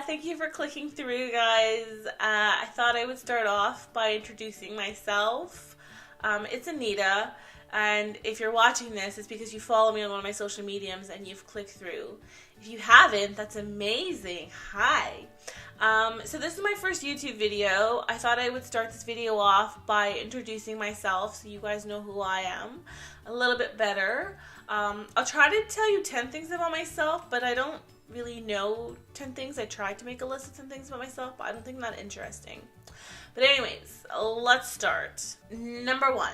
thank you for clicking through, guys. I thought I would start off by introducing myself. It's Anita, and if you're watching this, it's because you follow me on one of my social mediums and you've clicked through. If you haven't, that's amazing. Hi. So this is my first YouTube video. I thought I would start this video off by introducing myself so you guys know who I am a little bit better. I'll try to tell you 10 things about myself, but I don't really know 10 things. I tried to make a list of 10 things about myself, but I don't think that interesting. But anyways, let's start. Number one,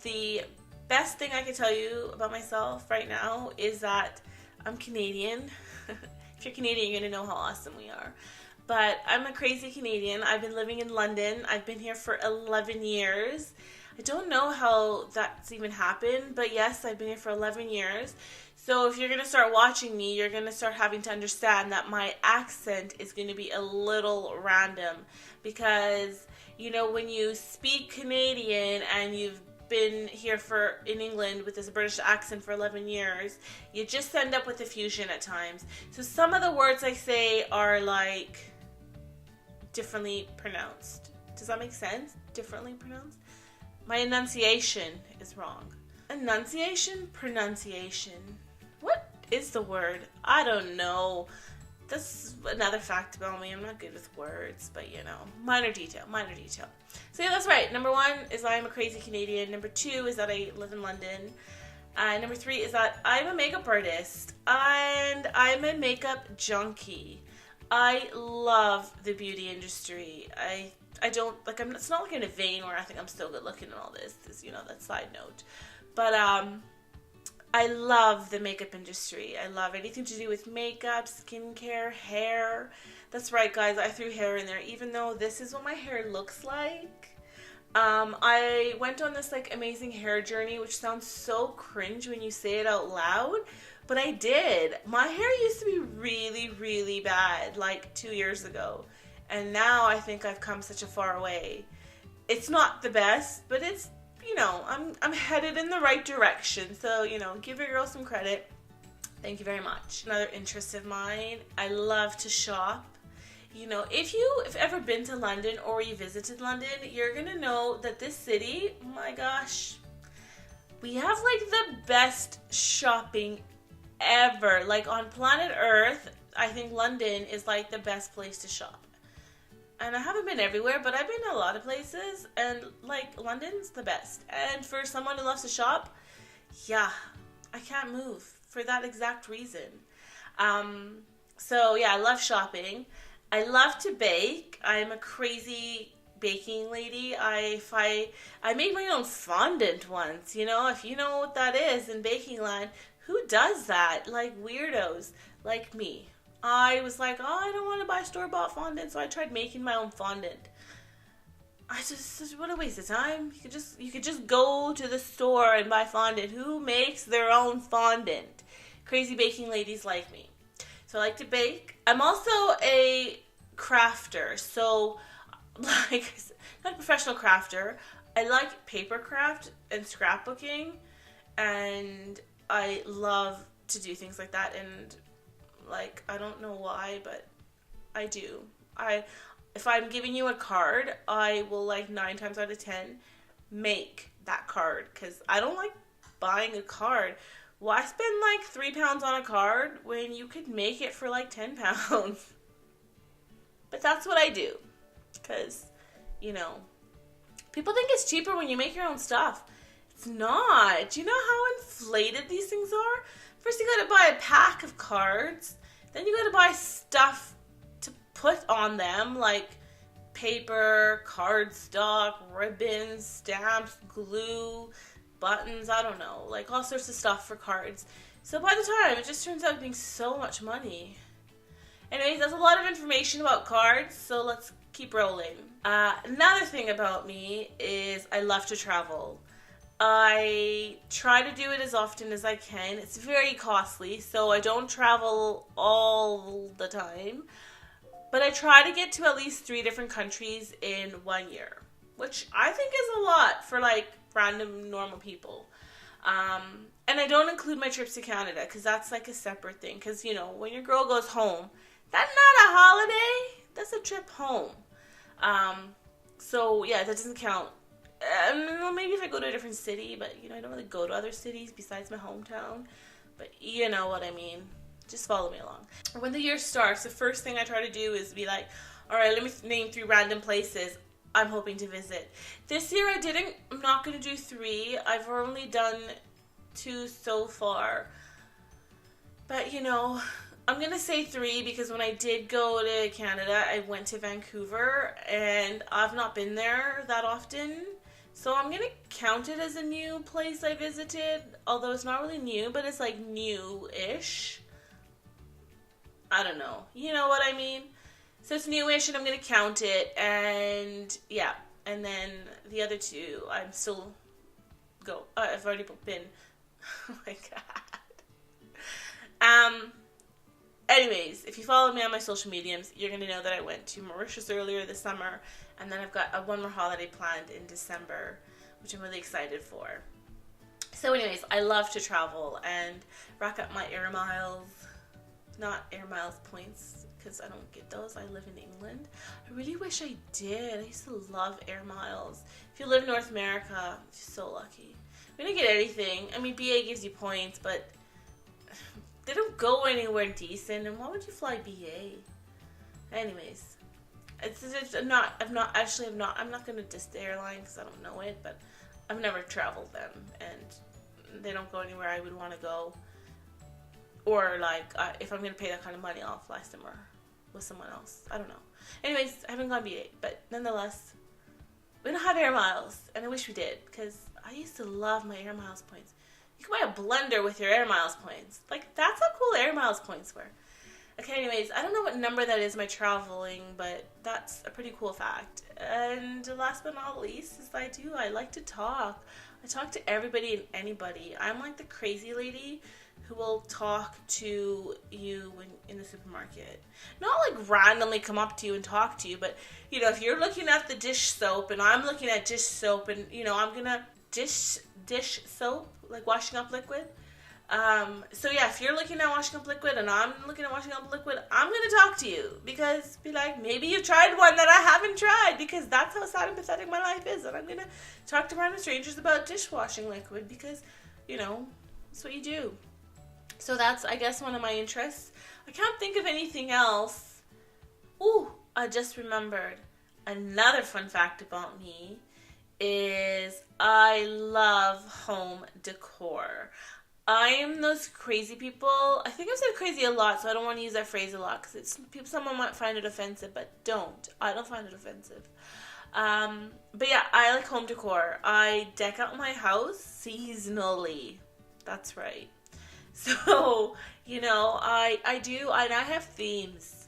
the best thing I can tell you about myself right now is that I'm Canadian. If you're Canadian, you're going to know how awesome we are. But I'm a crazy Canadian. I've been living in London. I've been here for 11 years. I don't know how that's even happened, but yes, I've been here for 11 years. So if you're going to start watching me, you're going to start having to understand that my accent is going to be a little random because, you know, when you speak Canadian and you've been here in England with this British accent for 11 years, you just end up with a fusion at times. So some of the words I say are like differently pronounced. Does that make sense? Differently pronounced? My enunciation is wrong. Enunciation? Pronunciation. What is the word? I don't know. That's another fact about me. I'm not good with words, but you know, minor detail. So yeah, that's right. Number one is I'm a crazy Canadian. Number two is that I live in London. Number three is that I'm a makeup artist and I'm a makeup junkie. I love the beauty industry. I don't, like, it's not like in a vein where I think I'm so good looking and all this, you know, that side note. But, I love the makeup industry. I love anything to do with makeup, skincare, hair. That's right, guys, I threw hair in there, even though this is what my hair looks like. I went on this, like, amazing hair journey, which sounds so cringe when you say it out loud, but I did. My hair used to be really, really bad, like, 2 years ago. And now I think I've come such a far way. It's not the best, but it's, you know, I'm headed in the right direction. So, you know, give your girl some credit. Thank you very much. Another interest of mine, I love to shop. You know, if you've ever been to London or you visited London, you're going to know that this city, oh my gosh, we have like the best shopping ever. Like on planet Earth, I think London is like the best place to shop. And I haven't been everywhere, but I've been to a lot of places, and, like, London's the best. And for someone who loves to shop, yeah, I can't move for that exact reason. So, yeah, I love shopping. I love to bake. I'm a crazy baking lady. I made my own fondant once, you know? If you know what that is in baking land, who does that? Like, weirdos like me. I was like, oh, I don't want to buy store-bought fondant, so I tried making my own fondant. What a waste of time. You could just go to the store and buy fondant. Who makes their own fondant? Crazy baking ladies like me. So I like to bake. I'm also a crafter, so, like, not a professional crafter. I like paper craft and scrapbooking, and I love to do things like that, and like, I don't know why, but I do. If I'm giving you a card, I will, like, 9 times out of 10 make that card, because I don't like buying a card. Why spend like £3 on a card when you could make it for like £10? But that's what I do, because, you know, people think it's cheaper when you make your own stuff. It's not. Do you know how inflated these things are? First, you gotta buy a pack of cards. Then you gotta buy stuff to put on them, like paper, cardstock, ribbons, stamps, glue, buttons, I don't know, like all sorts of stuff for cards. So by the time, it just turns out being so much money. Anyways, that's a lot of information about cards, so let's keep rolling. Another thing about me is I love to travel. I try to do it as often as I can. It's very costly, so I don't travel all the time. But I try to get to at least 3 different countries in 1 year, which I think is a lot for, like, random normal people. And I don't include my trips to Canada, because that's like a separate thing. Because, you know, when your girl goes home, That's not a holiday. That's a trip home. So yeah, that doesn't count. Maybe if I go to a different city, but I don't really go to other cities besides my hometown. But you know what I mean. Just follow me along. When the year starts, the first thing I try to do is be like, all right, let me name 3 random places I'm hoping to visit. This year I'm not going to do 3. I've only done 2 so far. But I'm going to say 3 because when I did go to Canada, I went to Vancouver and I've not been there that often. So I'm going to count it as a new place I visited, although it's not really new, but it's like new-ish. I don't know. You know what I mean? So it's newish and I'm going to count it, and yeah. And then the other 2, I'm still I've already been. Oh my God. Anyways, if you follow me on my social mediums, you're going to know that I went to Mauritius earlier this summer, and then I've got one more holiday planned in December, which I'm really excited for. So anyways, I love to travel and rack up my air miles. Not air miles points, because I don't get those. I live in England. I really wish I did. I used to love air miles. If you live in North America, you're so lucky. We don't get anything. I mean, BA gives you points, but they don't go anywhere decent. And why would you fly BA? Anyways, I'm not going to diss the airline because I don't know it, but I've never traveled them, and they don't go anywhere I would want to go. Or, like, if I'm going to pay that kind of money, I'll fly somewhere with someone else. I don't know. Anyways, I haven't gone BA. But nonetheless, we don't have air miles. And I wish we did. Because I used to love my air miles points. You can buy a blender with your air miles points. Like, that's how cool air miles points were. Okay, anyways, I don't know what number that is my traveling, but that's a pretty cool fact. And last but not least is I like to talk. I talk to everybody and anybody. I'm like the crazy lady who will talk to you in the supermarket. Not like randomly come up to you and talk to you, but if you're looking at the dish soap and I'm looking at dish soap and I'm gonna dish soap, like washing up liquid. So yeah, if you're looking at washing up liquid and I'm looking at washing up liquid, I'm gonna talk to you because be like, maybe you've tried one that I haven't tried, because that's how sad and pathetic my life is, and I'm gonna talk to random strangers about dishwashing liquid because that's what you do. So that's, I guess, one of my interests. I can't think of anything else. Ooh, I just remembered. Another fun fact about me is I love home decor. I am those crazy people. I think I've said crazy a lot, so I don't want to use that phrase a lot because someone might find it offensive, but don't. I don't find it offensive. But yeah, I like home decor. I deck out my house seasonally. That's right. So, I do, and I have themes.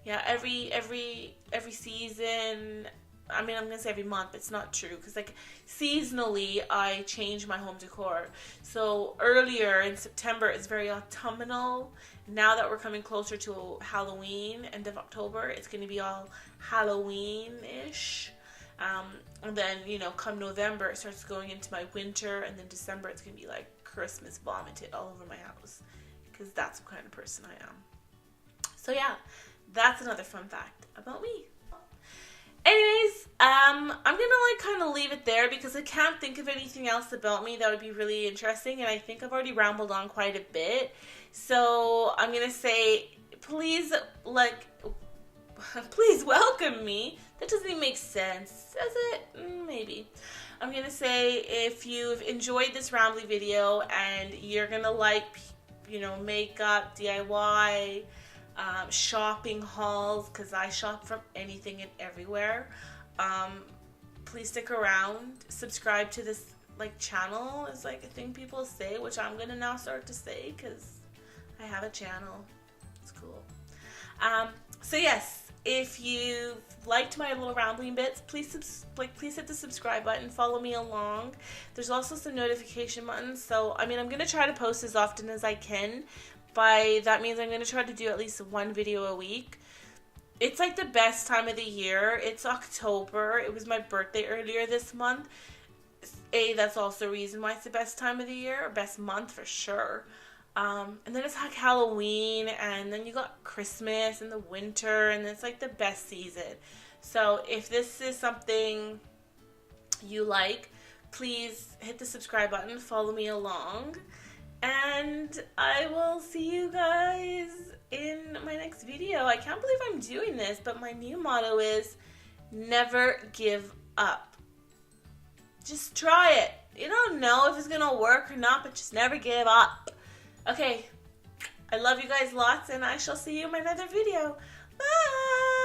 Yeah, every season, I mean, I'm going to say every month, but it's not true, because, like, seasonally, I change my home decor. So, earlier in September, it's very autumnal. Now that we're coming closer to Halloween, end of October, it's going to be all Halloween-ish. And then, come November, it starts going into my winter, and then December, it's going to be, like, Christmas vomited all over my house, because that's the kind of person I am. So yeah, that's another fun fact about me. Anyways, I'm gonna kind of leave it there because I can't think of anything else about me that would be really interesting, and I think I've already rambled on quite a bit. So I'm gonna say, please welcome me. That doesn't even make sense, does it? Maybe. I'm going to say, if you've enjoyed this rambly video and you're going to like, makeup, DIY, shopping hauls, because I shop from anything and everywhere, please stick around. Subscribe to this, channel is, a thing people say, which I'm going to now start to say, because I have a channel. It's cool. So yes, if you've liked my little rambling bits, please hit the subscribe button. Follow me along. There's also some notification buttons. So, I'm going to try to post as often as I can. That means I'm going to try to do at least one video a week. It's the best time of the year. It's October. It was my birthday earlier this month. That's also a reason why it's the best time of the year, or best month for sure. And then it's like Halloween, and then you got Christmas and the winter, and it's like the best season. So if this is something you like, please hit the subscribe button, follow me along, and I will see you guys in my next video. I can't believe I'm doing this, but my new motto is never give up. Just try it. You don't know if it's gonna work or not, but just never give up. Okay, I love you guys lots, and I shall see you in my another video. Bye!